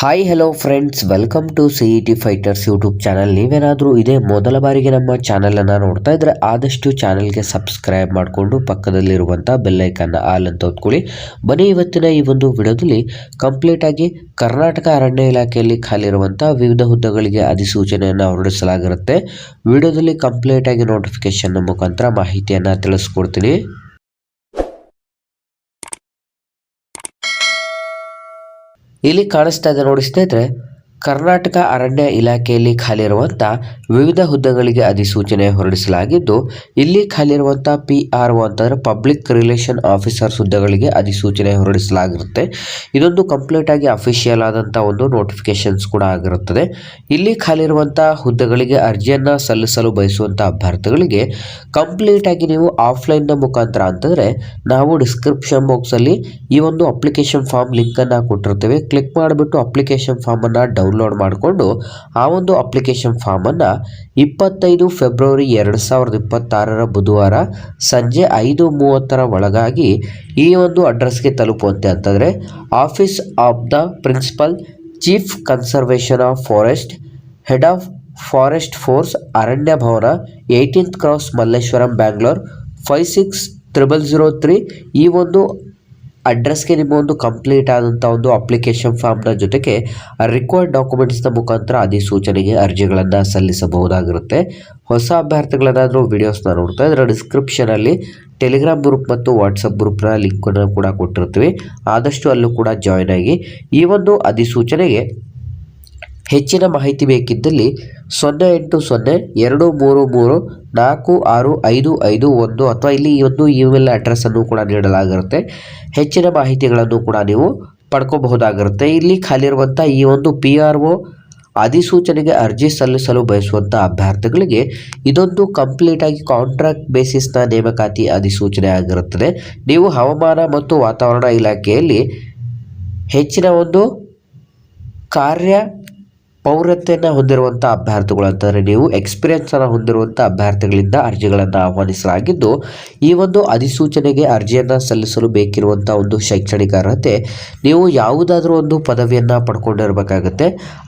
Hi hello friends, welcome to CET fighters YouTube channel. ನೀವೇನಾದರೂ ಇದೇ ಮೊದಲ ಬಾರಿಗೆ ನಮ್ಮ ಚಾನಲನ್ನು ನೋಡ್ತಾ ಇದ್ರೆ ಆದಷ್ಟು ಚಾನಲ್ಗೆ ಸಬ್ಸ್ಕ್ರೈಬ್ ಮಾಡಿಕೊಂಡು ಪಕ್ಕದಲ್ಲಿರುವಂಥ ಬೆಲ್ಲೈಕನ್ನ ಆಲ್ ಅಂತ ಒತ್ಕೊಳ್ಳಿ. ಬನ್ನಿ, ಇವತ್ತಿನ ಈ ಒಂದು ವಿಡಿಯೋದಲ್ಲಿ ಕಂಪ್ಲೀಟಾಗಿ ಕರ್ನಾಟಕ ಅರಣ್ಯ ಇಲಾಖೆಯಲ್ಲಿ ಖಾಲಿರುವಂಥ ವಿವಿಧ ಹುದ್ದೆಗಳಿಗೆ ಅಧಿಸೂಚನೆಯನ್ನು ಹೊರಡಿಸಲಾಗಿರುತ್ತೆ. ವಿಡಿಯೋದಲ್ಲಿ ಕಂಪ್ಲೀಟಾಗಿ ನೋಟಿಫಿಕೇಶನ್ ಮುಖಾಂತರ ಮಾಹಿತಿಯನ್ನು ತಿಳಿಸ್ಕೊಡ್ತೀನಿ. ಇಲ್ಲಿ ಕಾಣಿಸ್ತಾ ಇದೆ ನೋಡಿ ಸ್ನೇಹಿತರೆ, ಕರ್ನಾಟಕ ಅರಣ್ಯ ಇಲಾಖೆಯಲ್ಲಿ ಖಾಲಿರುವಂಥ ವಿವಿಧ ಹುದ್ದೆಗಳಿಗೆ ಅಧಿಸೂಚನೆ ಹೊರಡಿಸಲಾಗಿದ್ದು, ಇಲ್ಲಿ ಖಾಲಿರುವಂಥ PRO ಅಂತಂದರೆ ಪಬ್ಲಿಕ್ ರಿಲೇಷನ್ ಆಫೀಸರ್ಸ್ ಹುದ್ದೆಗಳಿಗೆ ಅಧಿಸೂಚನೆ ಹೊರಡಿಸಲಾಗಿರುತ್ತೆ. ಇದೊಂದು ಕಂಪ್ಲೀಟ್ ಆಗಿ ಅಫಿಷಿಯಲ್ ಆದಂಥ ಒಂದು ನೋಟಿಫಿಕೇಶನ್ಸ್ ಕೂಡ ಆಗಿರುತ್ತದೆ. ಇಲ್ಲಿ ಖಾಲಿರುವಂಥ ಹುದ್ದೆಗಳಿಗೆ ಅರ್ಜಿಯನ್ನು ಸಲ್ಲಿಸಲು ಬಯಸುವಂಥ ಅಭ್ಯರ್ಥಿಗಳಿಗೆ ಕಂಪ್ಲೀಟ್ ಆಗಿ ನೀವು ಆಫ್ಲೈನ್ನ ಮುಖಾಂತರ ಅಂತಂದರೆ ನಾವು ಡಿಸ್ಕ್ರಿಪ್ಷನ್ ಬಾಕ್ಸಲ್ಲಿ ಈ ಒಂದು ಅಪ್ಲಿಕೇಶನ್ ಫಾರ್ಮ್ ಲಿಂಕನ್ನು ಕೊಟ್ಟಿರ್ತೇವೆ. ಕ್ಲಿಕ್ ಮಾಡಿಬಿಟ್ಟು ಅಪ್ಲಿಕೇಶನ್ ಫಾರ್ಮನ್ನು ಡೌನ್ಲೋಡ್ ಮಾಡಿಕೊಂಡು ಆ ಒಂದು ಅಪ್ಲಿಕೇಶನ್ ಫಾರ್ಮನ್ನು 25 ಫೆಬ್ರವರಿ 2026 ಬುಧವಾರ ಸಂಜೆ 5:30 ಒಳಗಾಗಿ ಈ ಒಂದು ಅಡ್ರೆಸ್ಗೆ ತಲುಪುವಂತೆ ಅಂತಂದರೆ office of the principal chief conservation of forest, head of forest force, Aranya Bhavan, 18th cross, Malleshwaram, Bangalore 560003 ಈ ಒಂದು ಅಡ್ರೆಸ್ಗೆ ನಿಮ್ಮ ಒಂದು ಕಂಪ್ಲೀಟ್ ಆದಂಥ ಒಂದು ಅಪ್ಲಿಕೇಶನ್ ಫಾರ್ಮ್ನ ಜೊತೆಗೆ ರಿಕ್ವೈರ್ಡ್ ಡಾಕ್ಯುಮೆಂಟ್ಸ್ನ ಮುಖಾಂತರ ಅಧಿಸೂಚನೆಗೆ ಅರ್ಜಿಗಳನ್ನು ಸಲ್ಲಿಸಬಹುದಾಗಿರುತ್ತೆ. ಹೊಸ ಅಭ್ಯರ್ಥಿಗಳೇನಾದರೂ ವಿಡಿಯೋಸ್ನ ನೋಡ್ತಾ ಇದ್ರೆ ಡಿಸ್ಕ್ರಿಪ್ಷನಲ್ಲಿ ಟೆಲಿಗ್ರಾಮ್ ಗ್ರೂಪ್ ಮತ್ತು ವಾಟ್ಸಪ್ ಗ್ರೂಪ್ನ ಲಿಂಕನ್ನು ಕೂಡ ಕೊಟ್ಟಿರ್ತೀವಿ. ಆದಷ್ಟು ಅಲ್ಲೂ ಕೂಡ ಜಾಯ್ನ್ ಆಗಿ ಈ ಒಂದು ಅಧಿಸೂಚನೆಗೆ ಹೆಚ್ಚಿನ ಮಾಹಿತಿ ಬೇಕಿದ್ದಲ್ಲಿ 0802334651 ಅಥವಾ ಇಲ್ಲಿ ಈ ಒಂದು ಇಮೇಲ್ ಅಡ್ರೆಸ್ಸನ್ನು ಕೂಡ ನೀಡಲಾಗಿರುತ್ತೆ. ಹೆಚ್ಚಿನ ಮಾಹಿತಿಗಳನ್ನು ಕೂಡ ನೀವು ಪಡ್ಕೋಬಹುದಾಗಿರುತ್ತೆ. ಇಲ್ಲಿ ಖಾಲಿರುವಂಥ ಈ ಒಂದು PRO ಅಧಿಸೂಚನೆಗೆ ಅರ್ಜಿ ಸಲ್ಲಿಸಲು ಬಯಸುವಂಥ ಅಭ್ಯರ್ಥಿಗಳಿಗೆ ಇದೊಂದು ಕಂಪ್ಲೀಟಾಗಿ ಕಾಂಟ್ರಾಕ್ಟ್ ಬೇಸಿಸ್ನ ನೇಮಕಾತಿ ಅಧಿಸೂಚನೆ ಆಗಿರುತ್ತದೆ. ನೀವು ಹವಾಮಾನ ಮತ್ತು ವಾತಾವರಣ ಇಲಾಖೆಯಲ್ಲಿ ಹೆಚ್ಚಿನ ಒಂದು ಪೌರತ್ವವನ್ನು ಹೊಂದಿರುವಂಥ ಅಭ್ಯರ್ಥಿಗಳು ಅಂತಂದರೆ ನೀವು ಎಕ್ಸ್ಪೀರಿಯನ್ಸನ್ನು ಹೊಂದಿರುವಂಥ ಅಭ್ಯರ್ಥಿಗಳಿಂದ ಅರ್ಜಿಗಳನ್ನು ಆಹ್ವಾನಿಸಲಾಗಿದ್ದು, ಈ ಒಂದು ಅಧಿಸೂಚನೆಗೆ ಅರ್ಜಿಯನ್ನು ಸಲ್ಲಿಸಲು ಬೇಕಿರುವಂಥ ಒಂದು ಶೈಕ್ಷಣಿಕ ಅರ್ಹತೆ ನೀವು ಯಾವುದಾದ್ರೂ ಒಂದು ಪದವಿಯನ್ನು ಪಡ್ಕೊಂಡಿರಬೇಕಾಗುತ್ತೆ.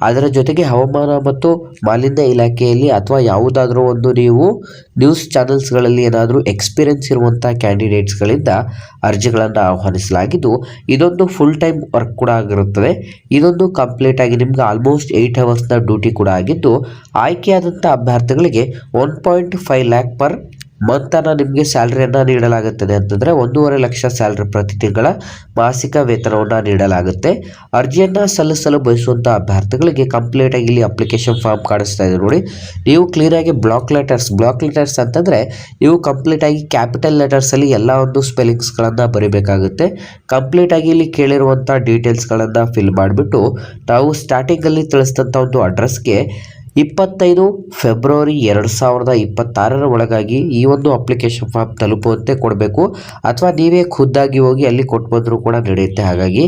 ಅದರ ಜೊತೆಗೆ ಹವಾಮಾನ ಮತ್ತು ಮಾಲಿನ್ಯ ಇಲಾಖೆಯಲ್ಲಿ ಅಥವಾ ಯಾವುದಾದ್ರೂ ಒಂದು ನೀವು ನ್ಯೂಸ್ ಚಾನೆಲ್ಸ್ಗಳಲ್ಲಿ ಏನಾದರೂ ಎಕ್ಸ್ಪೀರಿಯನ್ಸ್ ಇರುವಂಥ ಕ್ಯಾಂಡಿಡೇಟ್ಸ್ಗಳಿಂದ ಅರ್ಜಿಗಳನ್ನು ಆಹ್ವಾನಿಸಲಾಗಿದ್ದು, ಇದೊಂದು ಫುಲ್ ಟೈಮ್ ವರ್ಕ್ ಕೂಡ ಆಗಿರುತ್ತದೆ. ಇದೊಂದು ಕಂಪ್ಲೀಟಾಗಿ ನಿಮ್ಗೆ ಆಲ್ಮೋಸ್ಟ್ 8 ಅವರ್ಸ್ನ ಡ್ಯೂಟಿ ಕೂಡ ಆಗಿದ್ದು, ಆಯ್ಕೆಯಾದಂಥ ಅಭ್ಯರ್ಥಿಗಳಿಗೆ 1.5 lakh ಪರ್ ಮಂತನ್ನು ನಿಮಗೆ ಸ್ಯಾಲ್ರಿಯನ್ನು ನೀಡಲಾಗುತ್ತದೆ. ಅಂತಂದರೆ 1.5 ಲಕ್ಷ ಸ್ಯಾಲ್ರಿ ಪ್ರತಿ ತಿಂಗಳ ಮಾಸಿಕ ವೇತನವನ್ನು ನೀಡಲಾಗುತ್ತೆ. ಅರ್ಜಿಯನ್ನು ಸಲ್ಲಿಸಲು ಬಯಸುವಂಥ ಅಭ್ಯರ್ಥಿಗಳಿಗೆ ಕಂಪ್ಲೀಟಾಗಿ ಇಲ್ಲಿ ಅಪ್ಲಿಕೇಶನ್ ಫಾರ್ಮ್ ಕಾಣಿಸ್ತಾ ಇದೆ ನೋಡಿ. ನೀವು ಕ್ಲಿಯರಾಗಿ ಬ್ಲಾಕ್ ಲೆಟರ್ಸ್ ಅಂತಂದರೆ ನೀವು ಕಂಪ್ಲೀಟಾಗಿ ಕ್ಯಾಪಿಟಲ್ ಲೆಟರ್ಸಲ್ಲಿ ಎಲ್ಲ ಒಂದು ಸ್ಪೆಲ್ಲಿಂಗ್ಸ್ಗಳನ್ನು ಬರೀಬೇಕಾಗುತ್ತೆ. ಕಂಪ್ಲೀಟಾಗಿ ಇಲ್ಲಿ ಕೇಳಿರುವಂಥ ಡೀಟೇಲ್ಸ್ಗಳನ್ನು ಫಿಲ್ ಮಾಡಿಬಿಟ್ಟು ನಾವು ಸ್ಟಾರ್ಟಿಂಗಲ್ಲಿ ತಿಳಿಸಿದಂಥ ಒಂದು ಅಡ್ರೆಸ್ಗೆ 25 ಫೆಬ್ರವರಿ 2026 ಒಳಗಾಗಿ ಈ ಒಂದು ಅಪ್ಲಿಕೇಶನ್ ಫಾರ್ಮ್ ತಲುಪುವಂತೆ ಕೊಡಬೇಕು. ಅಥವಾ ನೀವೇ ಖುದ್ದಾಗಿ ಹೋಗಿ ಅಲ್ಲಿ ಕೊಟ್ಟು ಬಂದರೂ ಕೂಡ ನಡೆಯುತ್ತೆ. ಹಾಗಾಗಿ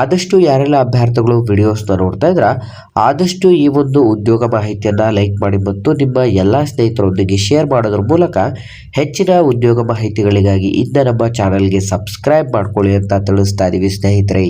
ಆದಷ್ಟು ಯಾರೆಲ್ಲ ಅಭ್ಯರ್ಥಿಗಳು ವಿಡಿಯೋಸ್ನ ನೋಡ್ತಾ ಇದ್ರೆ ಆದಷ್ಟು ಈ ಒಂದು ಉದ್ಯೋಗ ಮಾಹಿತಿಯನ್ನು ಲೈಕ್ ಮಾಡಿ ಮತ್ತು ನಿಮ್ಮ ಎಲ್ಲ ಸ್ನೇಹಿತರೊಂದಿಗೆ ಶೇರ್ ಮಾಡೋದ್ರ ಮೂಲಕ ಹೆಚ್ಚಿನ ಉದ್ಯೋಗ ಮಾಹಿತಿಗಳಿಗಾಗಿ ಇಂದ ನಮ್ಮ ಚಾನಲ್ಗೆ ಸಬ್ಸ್ಕ್ರೈಬ್ ಮಾಡ್ಕೊಳ್ಳಿ ಅಂತ ತಿಳಿಸ್ತಾ ಇದ್ದೀವಿ ಸ್ನೇಹಿತರೆ.